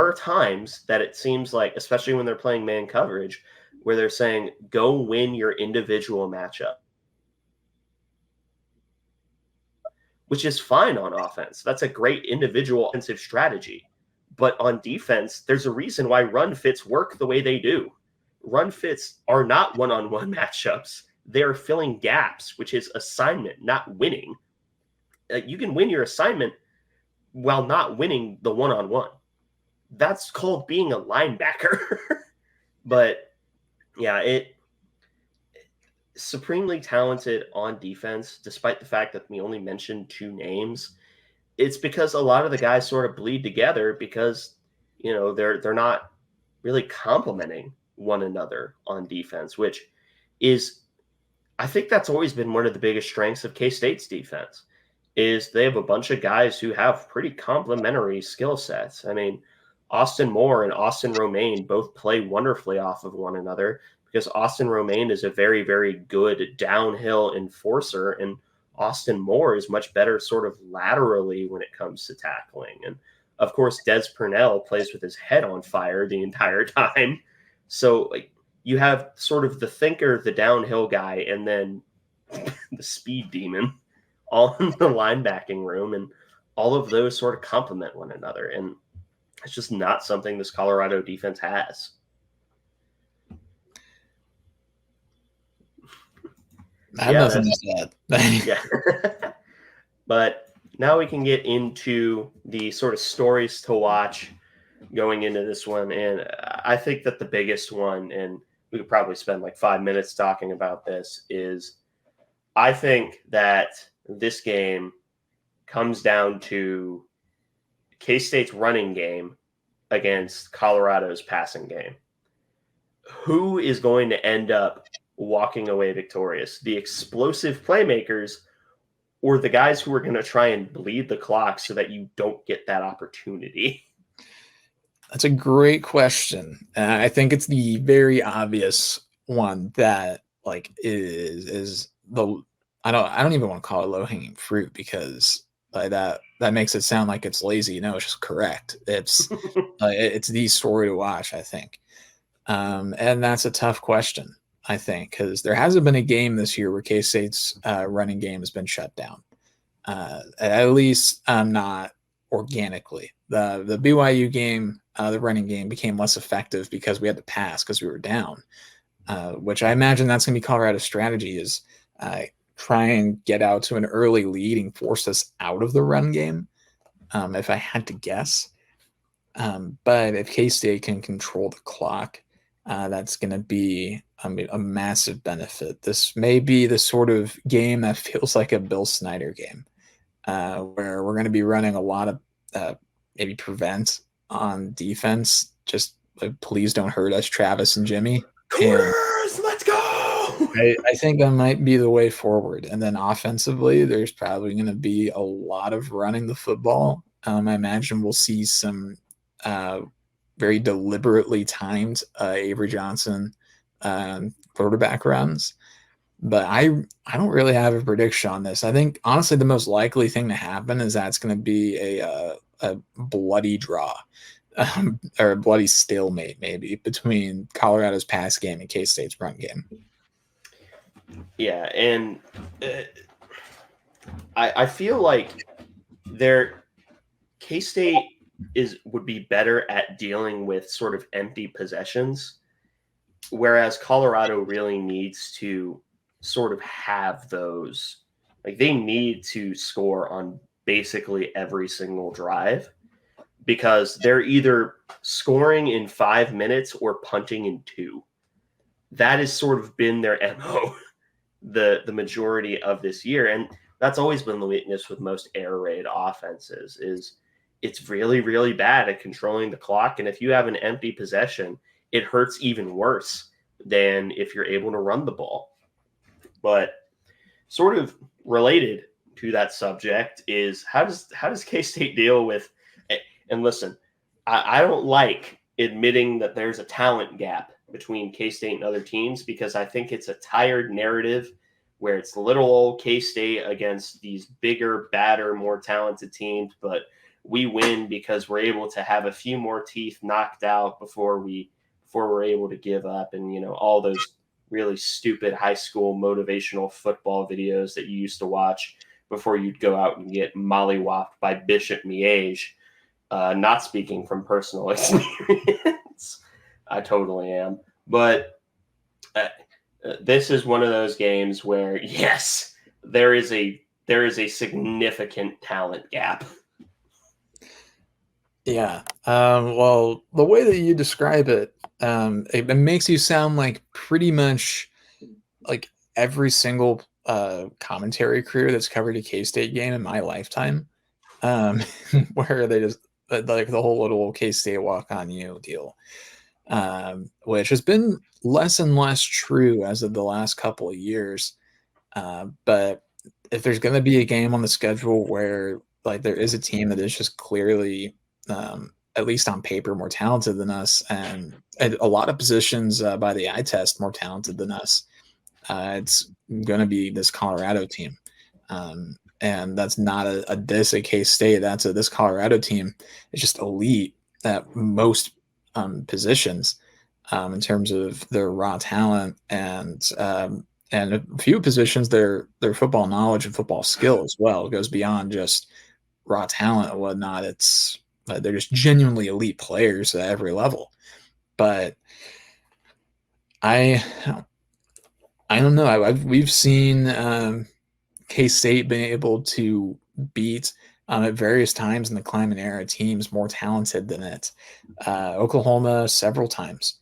Speaker 1: are times that it seems like, especially when they're playing man coverage, where they're saying, go win your individual matchup, which is fine on offense. That's a great individual offensive strategy. But on defense, there's a reason why run fits work the way they do. Run fits are not one-on-one matchups. They're filling gaps, which is assignment, not winning. You can win your assignment while not winning the one-on-one. That's called being a linebacker. But yeah, supremely talented on defense, despite the fact that we only mentioned 2 names. It's because a lot of the guys sort of bleed together because, they're not really complementing one another on defense, which is, I think that's always been one of the biggest strengths of K-State's defense, is they have a bunch of guys who have pretty complementary skill sets. I mean, Austin Moore and Austin Romaine both play wonderfully off of one another, because Austin Romaine is a very, very good downhill enforcer, and Austin Moore is much better sort of laterally when it comes to tackling. And of course, Des Purnell plays with his head on fire the entire time. So you have sort of the thinker, the downhill guy, and then the speed demon all in the linebacking room. And all of those sort of complement one another. And it's just not something this Colorado defense has.
Speaker 2: I have nothing to say.
Speaker 1: Yeah. But now we can get into the sort of stories to watch going into this one. And I think that the biggest one, and we could probably spend like 5 minutes talking about this, is I think that this game comes down to K-State's running game against Colorado's passing game. Who is going to end up walking away victorious? The explosive playmakers, or the guys who are going to try and bleed the clock so that you don't get that opportunity?
Speaker 2: That's a great question. I think it's the very obvious one that is the I don't even want to call it low-hanging fruit, because that makes it sound like it's lazy. No, it's just correct. It's it's the story to watch, I think. And that's a tough question, I think, because there hasn't been a game this year where K-State's running game has been shut down. At least not organically. The BYU game, the running game became less effective because we had to pass because we were down, which I imagine that's going to be Colorado's strategy, is try and get out to an early lead and force us out of the run game, if I had to guess. But if K-State can control the clock, that's going to be a massive benefit. This may be the sort of game that feels like a Bill Snyder game, where we're going to be running a lot of maybe prevent on defense. Just please don't hurt us, Travis and Jimmy.
Speaker 1: Corners, let's go!
Speaker 2: I think that might be the way forward. And then offensively, there's probably going to be a lot of running the football. I imagine we'll see some very deliberately timed Avery Johnson quarterback runs. But I don't really have a prediction on this. I think, honestly, the most likely thing to happen is that it's going to be a bloody draw, or a bloody stalemate, maybe, between Colorado's pass game and K-State's run game.
Speaker 1: Yeah, and I feel like K-State would be better at dealing with sort of empty possessions, whereas Colorado really needs to sort of have those. Like, they need to score on basically every single drive, because they're either scoring in 5 minutes or punting in 2. That has sort of been their MO the majority of this year. And that's always been the weakness with most air raid offenses, is it's really, really bad at controlling the clock. And if you have an empty possession, it hurts even worse than if you're able to run the ball. But sort of related to that subject is how does K-State deal with, and listen, I don't like admitting that there's a talent gap between K-State and other teams, because I think it's a tired narrative where it's little old K-State against these bigger, badder, more talented teams, but we win because we're able to have a few more teeth knocked out before we're able to give up. And, all those really stupid high school motivational football videos that you used to watch before you'd go out and get mollywopped by Bishop Miege. Not speaking from personal experience. I totally am. But this is one of those games where, yes, there is a significant talent gap.
Speaker 2: Yeah. Well, the way that you describe it, it makes you sound like pretty much like every single commentary crew that's covered a K-State game in my lifetime, where they just like the whole little K-State walk on you deal, which has been less and less true as of the last couple of years. But if there's going to be a game on the schedule where like there is a team that is just clearly, at least on paper, more talented than us, and at a lot of positions by the eye test more talented than us, it's going to be this Colorado team. And that's not a diss at K-State. That's this Colorado team is just elite at most positions in terms of their raw talent, and a few positions their football knowledge and football skill as well. It goes beyond just raw talent and whatnot. It's they're just genuinely elite players at every level. But I don't know. We've seen K-State being able to beat at various times in the Kleiman era teams more talented than it. Oklahoma several times.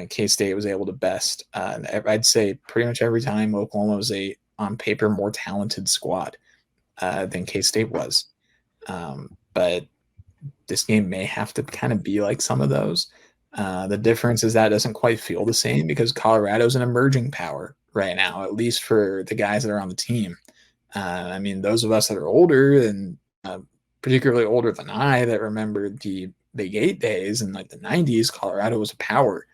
Speaker 2: K-State was able to best. I'd say pretty much every time Oklahoma was on paper, more talented squad than K-State was. But this game may have to kind of be like some of those. The difference is that it doesn't quite feel the same because Colorado's an emerging power right now, at least for the guys that are on the team. I mean, those of us that are older and particularly older than I that remember the Big 8 days in like the 90s, Colorado was a power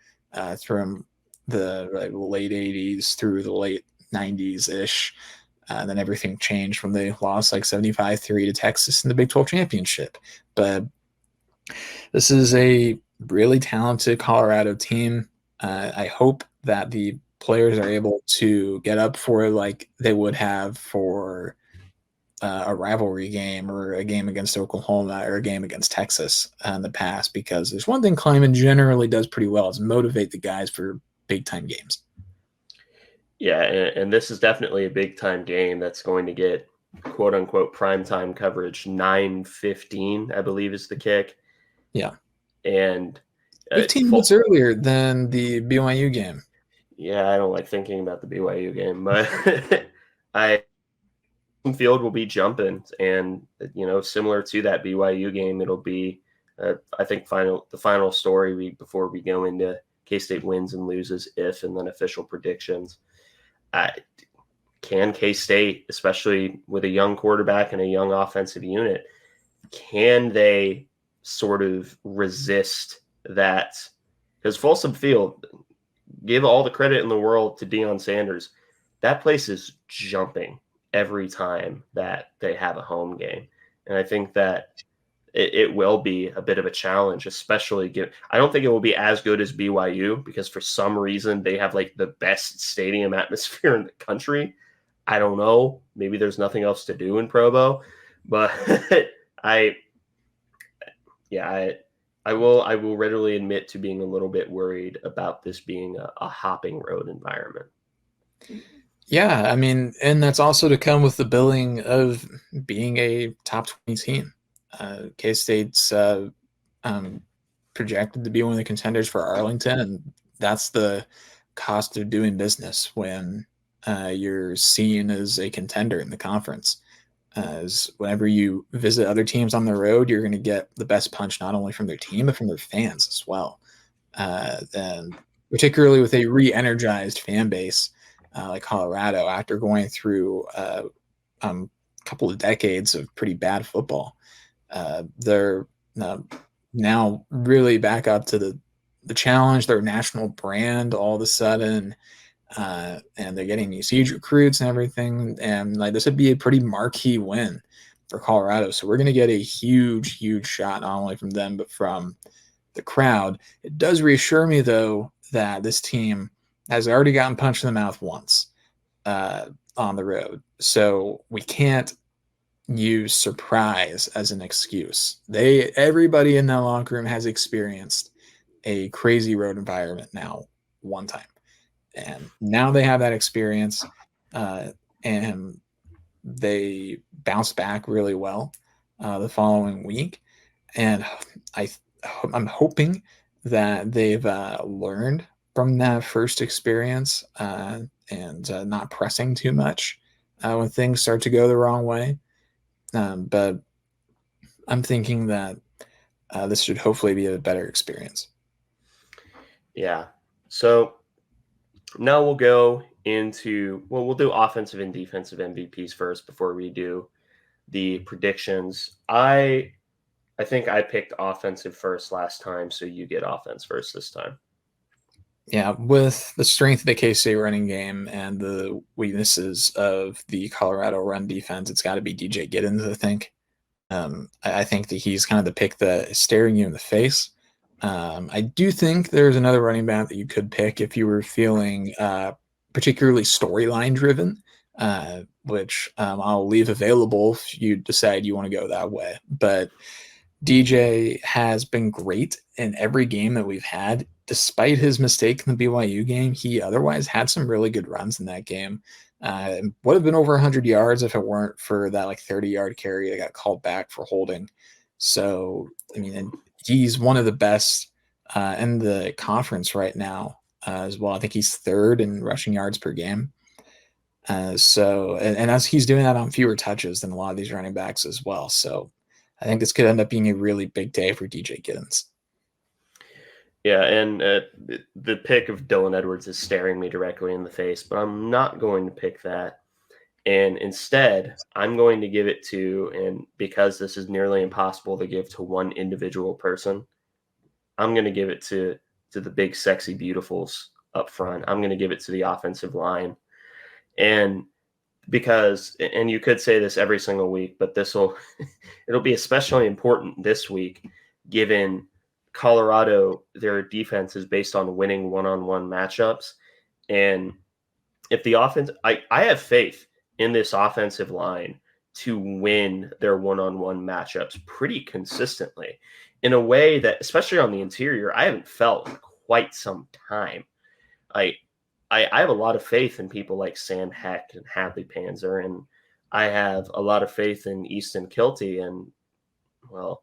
Speaker 2: from the late 80s through the late 90s-ish. Then everything changed when they lost like 75-3 to Texas in the Big 12 championship. But this is a really talented Colorado team. I hope that the players are able to get up for like they would have for a rivalry game or a game against Oklahoma or a game against Texas in the past, because there's one thing Kleiman generally does pretty well is motivate the guys for big time games.
Speaker 1: Yeah, and this is definitely a big time game that's going to get quote unquote primetime coverage. 9:15, I believe, is the kick.
Speaker 2: Yeah.
Speaker 1: And
Speaker 2: 15 minutes earlier than the BYU game.
Speaker 1: Yeah, I don't like thinking about the BYU game, but field will be jumping, and similar to that BYU game, it'll be I think the final story before we go into K-State wins and loses and then official predictions. Can K-State, especially with a young quarterback and a young offensive unit, can they sort of resist that? Because Folsom Field, give all the credit in the world to Deion Sanders, that place is jumping every time that they have a home game. And I think that it will be a bit of a challenge, especially I don't think it will be as good as BYU because for some reason they have like the best stadium atmosphere in the country. I don't know. Maybe there's nothing else to do in Provo, but I will readily admit to being a little bit worried about this being a hopping road environment.
Speaker 2: Yeah, I mean, and that's also to come with the billing of being a top 20 team. K-State's projected to be one of the contenders for Arlington, and that's the cost of doing business when you're seen as a contender in the conference. As whenever you visit other teams on the road, you're going to get the best punch not only from their team but from their fans as well. And particularly with a re-energized fan base like Colorado after going through a couple of decades of pretty bad football, they're now really back up to the challenge, their national brand all of a sudden. And they're getting these huge recruits and everything. And like this would be a pretty marquee win for Colorado. So we're going to get a huge, huge shot, not only from them, but from the crowd. It does reassure me, though, that this team has already gotten punched in the mouth once on the road. So we can't use surprise as an excuse. Everybody in that locker room has experienced a crazy road environment now one time. And now they have that experience, and they bounced back really well the following week. And I'm hoping that they've learned from that first experience and not pressing too much when things start to go the wrong way. But I'm thinking that this should hopefully be a better experience.
Speaker 1: Yeah. So now we'll go into, we'll do offensive and defensive MVPs first before we do the predictions. I think I picked offensive first last time, so you get offense first this time.
Speaker 2: Yeah, with the strength of the K-State running game and the weaknesses of the Colorado run defense, it's got to be DJ Giddens, I think. I think that he's kind of the pick that is staring you in the face. I do think there's another running back that you could pick if you were feeling particularly storyline driven, which I'll leave available if you decide you want to go that way. But DJ has been great in every game that we've had. Despite his mistake in the BYU game, he otherwise had some really good runs in that game. Would have been over 100 yards if it weren't for that 30-yard carry that got called back for holding. So, I mean, he's one of the best in the conference right now as well. I think he's third in rushing yards per game. And as he's doing that on fewer touches than a lot of these running backs as well. So I think this could end up being a really big day for DJ Giddens.
Speaker 1: Yeah, and the pick of Dylan Edwards is staring me directly in the face, but I'm not going to pick that. And instead, I'm going to give it to, and because this is nearly impossible to give to one individual person, I'm going to give it to the big, sexy beautifuls up front. I'm going to give it to the offensive line. And because, and you could say this every single week, but it'll be especially important this week, given Colorado, their defense is based on winning one-on-one matchups. And if the offense, I have faith in this offensive line to win their one-on-one matchups pretty consistently in a way that, especially on the interior, I haven't felt in quite some time. I have a lot of faith in people like Sam Heck and Hadley Panzer, and I have a lot of faith in Easton Kilty, and well,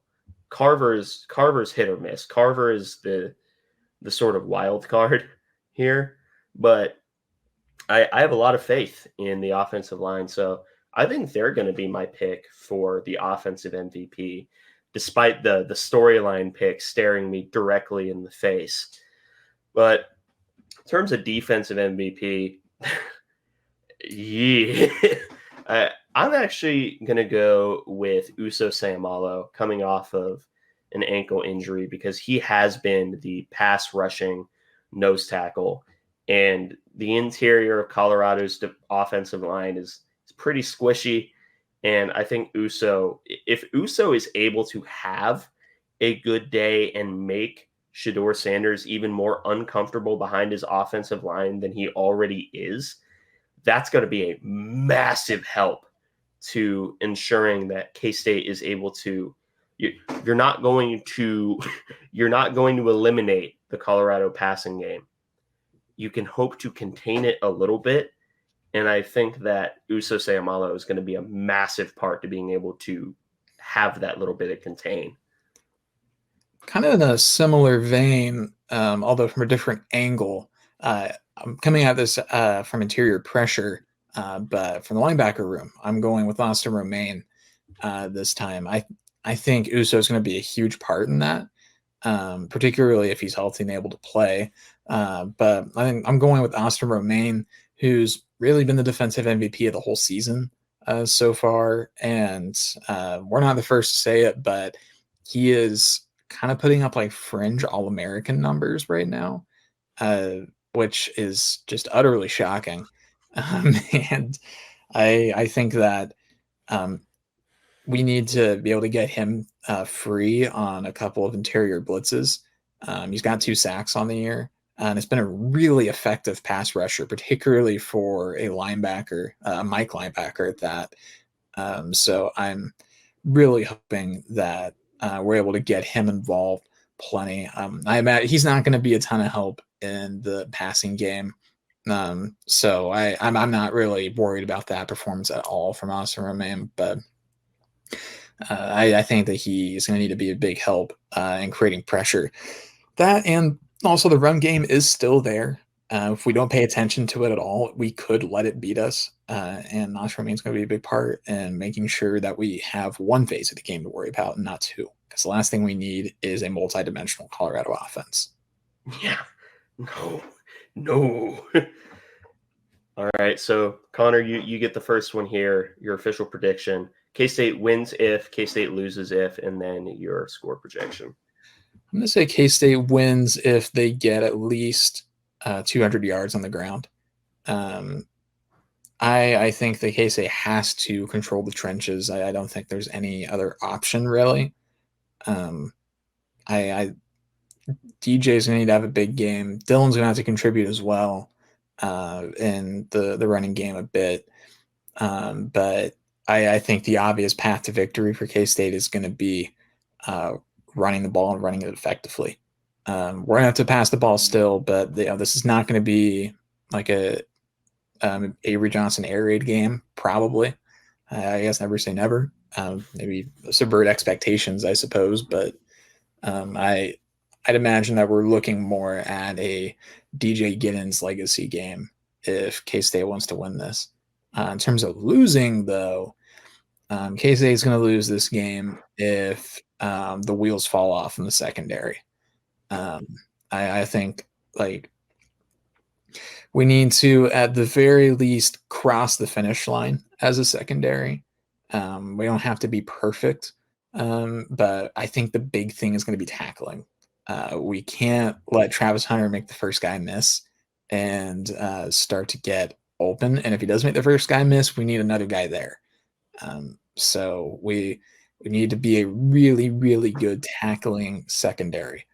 Speaker 1: Carver's hit or miss. Carver is the sort of wild card here, but I have a lot of faith in the offensive line. So I think they're going to be my pick for the offensive MVP, despite the storyline pick staring me directly in the face. But in terms of defensive MVP, yeah, I'm actually going to go with Uso Sayamalo coming off of an ankle injury because he has been the pass rushing nose tackle. And the interior of Colorado's offensive line is pretty squishy. And I think if Uso is able to have a good day and make Shedeur Sanders even more uncomfortable behind his offensive line than he already is, that's going to be a massive help to ensuring that K-State is able to. You're not going to eliminate the Colorado passing game. You can hope to contain it a little bit, and I think that Uso Sayamalo is going to be a massive part to being able to have that little bit of contain.
Speaker 2: Kind of in a similar vein, although from a different angle. I'm coming at this from interior pressure. But from the linebacker room, I'm going with Austin Romaine this time. I think Uso is going to be a huge part in that, particularly if he's healthy and able to play. But I think I'm going with Austin Romaine, who's really been the defensive MVP of the whole season so far. And we're not the first to say it, but he is kind of putting up like fringe All-American numbers right now, uh, which is just utterly shocking. And I think that um, we need to be able to get him free on a couple of interior blitzes. He's got 2 sacks on the year, and it's been a really effective pass rusher, particularly for a linebacker, a Mike linebacker at that. So I'm really hoping that we're able to get him involved plenty. I imagine he's not going to be a ton of help in the passing game. So I'm not really worried about that performance at all from Austin Romaine, but I think that he is going to need to be a big help in creating pressure. That and also the run game is still there. If we don't pay attention to it at all, we could let it beat us. And Austin Romaine is going to be a big part in making sure that we have one phase of the game to worry about and not 2. Because the last thing we need is a multi-dimensional Colorado offense.
Speaker 1: Yeah. No. All right. So, Connor, you get the first one here, your official prediction. K-State wins if, K-State loses if, and then your score projection.
Speaker 2: I'm going to say K-State wins if they get at least 200 yards on the ground. I think that K-State has to control the trenches. I don't think there's any other option, really. DJ's going to need to have a big game. Dylan's going to have to contribute as well in the running game a bit. But I think the obvious path to victory for K-State is going to be running the ball and running it effectively. We're going to have to pass the ball still, but this is not going to be like a Avery Johnson air raid game, probably. I guess never say never. Maybe subvert expectations, I suppose, but I'd imagine that we're looking more at a DJ Giddens legacy game if K-State wants to win this. In terms of losing, though, K-State is going to lose this game if the wheels fall off in the secondary. I think we need to, at the very least, cross the finish line as a secondary. We don't have to be perfect, but I think the big thing is going to be tackling. We can't let Travis Hunter make the first guy miss and start to get open. And if he does make the first guy miss, we need another guy there. So we need to be a really, really good tackling secondary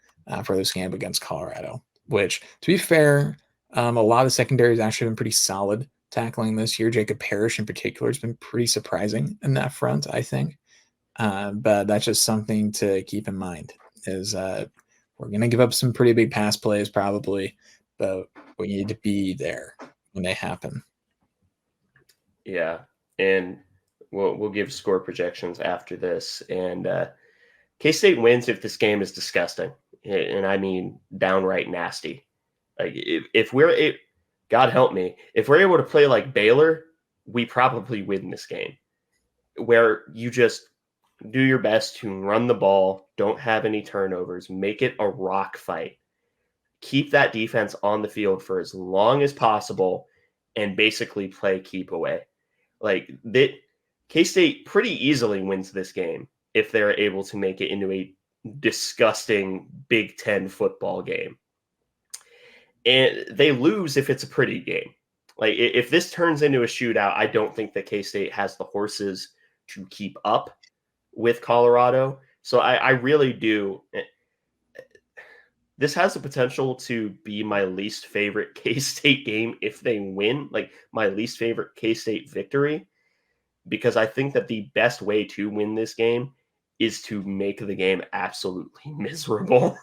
Speaker 2: for this game against Colorado, which, to be fair, a lot of secondaries actually been pretty solid tackling this year. Jacob Parrish in particular has been pretty surprising in that front, I think. But that's just something to keep in mind is we're going to give up some pretty big pass plays probably, but we need to be there when they happen.
Speaker 1: Yeah, and we'll give score projections after this. And K-State wins if this game is disgusting, and I mean downright nasty. Like if we're God help me, if we're able to play like Baylor, we probably win this game. Where you just do your best to run the ball, don't have any turnovers, make it a rock fight. Keep that defense on the field for as long as possible and basically play keep away. Like that, K-State pretty easily wins this game if they're able to make it into a disgusting Big Ten football game. And they lose if it's a pretty game. Like if this turns into a shootout, I don't think that K-State has the horses to keep up with Colorado. So I really do. This has the potential to be my least favorite K-State game if they win, like my least favorite K-State victory, because I think that the best way to win this game is to make the game absolutely miserable.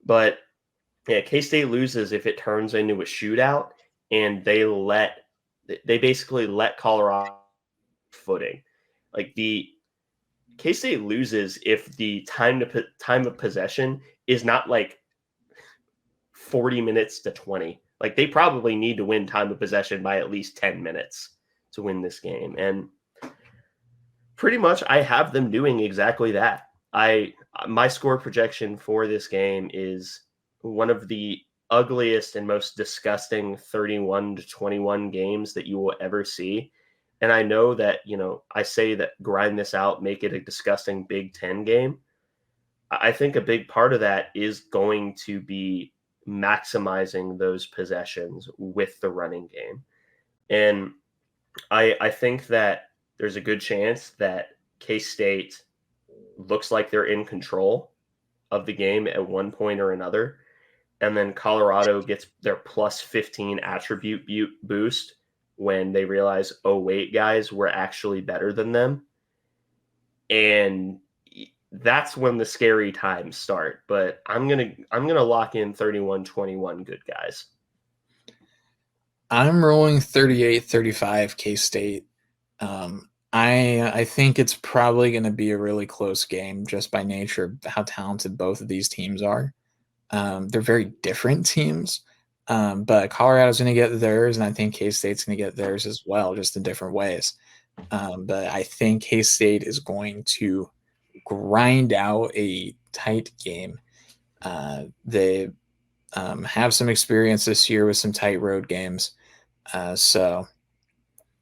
Speaker 1: But yeah, K-State loses if it turns into a shootout and they basically let Colorado footing. Like the K-State loses if the time of possession is not like 40 minutes to 20. Like, they probably need to win time of possession by at least 10 minutes to win this game. And pretty much I have them doing exactly that. My score projection for this game is one of the ugliest and most disgusting 31-21 games that you will ever see. And I know that, I say that grind this out, make it a disgusting Big Ten game. I think a big part of that is going to be maximizing those possessions with the running game. And I think that there's a good chance that K-State looks like they're in control of the game at one point or another. And then Colorado gets their plus 15 attribute boost when they realize, oh, wait, guys, we're actually better than them. And that's when the scary times start. But I'm gonna lock in 31-21 good guys.
Speaker 2: I'm rolling 38-35 K-State. I think it's probably going to be a really close game just by nature of how talented both of these teams are. They're very different teams, but Colorado's going to get theirs, and I think K-State's going to get theirs as well, just in different ways. But I think K-State is going to grind out a tight game. They have some experience this year with some tight road games. So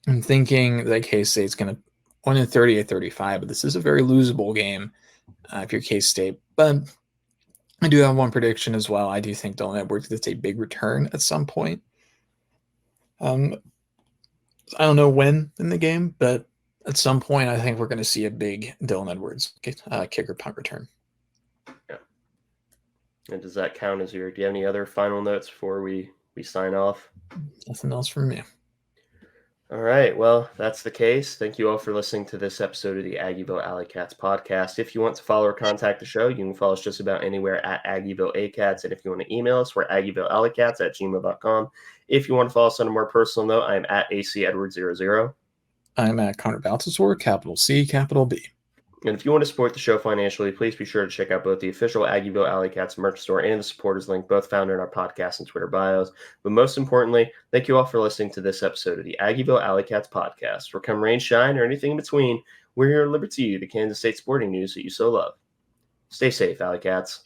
Speaker 2: I'm thinking that K-State's going to win in 38-35, but this is a very losable game if you're K-State. But I do have one prediction as well. I do think Dylan Edwards gets a big return at some point. I don't know when in the game, but at some point I think we're going to see a big Dylan Edwards kicker punt return.
Speaker 1: Yeah. And does that count as do you have any other final notes before we sign off?
Speaker 2: Nothing else from me.
Speaker 1: All right. Well, that's the case. Thank you all for listening to this episode of the Aggieville Alleycats podcast. If you want to follow or contact the show, you can follow us just about anywhere at Aggieville Alleycats. And if you want to email us, we're AggievilleAlleycats@gmail.com. If you want to follow us on a more personal note, I am at ACEdward00.
Speaker 2: I'm at Connor Baltasor, capital C, capital B.
Speaker 1: And if you want to support the show financially, please be sure to check out both the official Aggieville Alleycats merch store and the supporters link, both found in our podcast and Twitter bios. But most importantly, thank you all for listening to this episode of the Aggieville Alleycats podcast. For come rain, shine, or anything in between, we're here to deliver to you the Kansas State sporting news that you so love. Stay safe, Alleycats.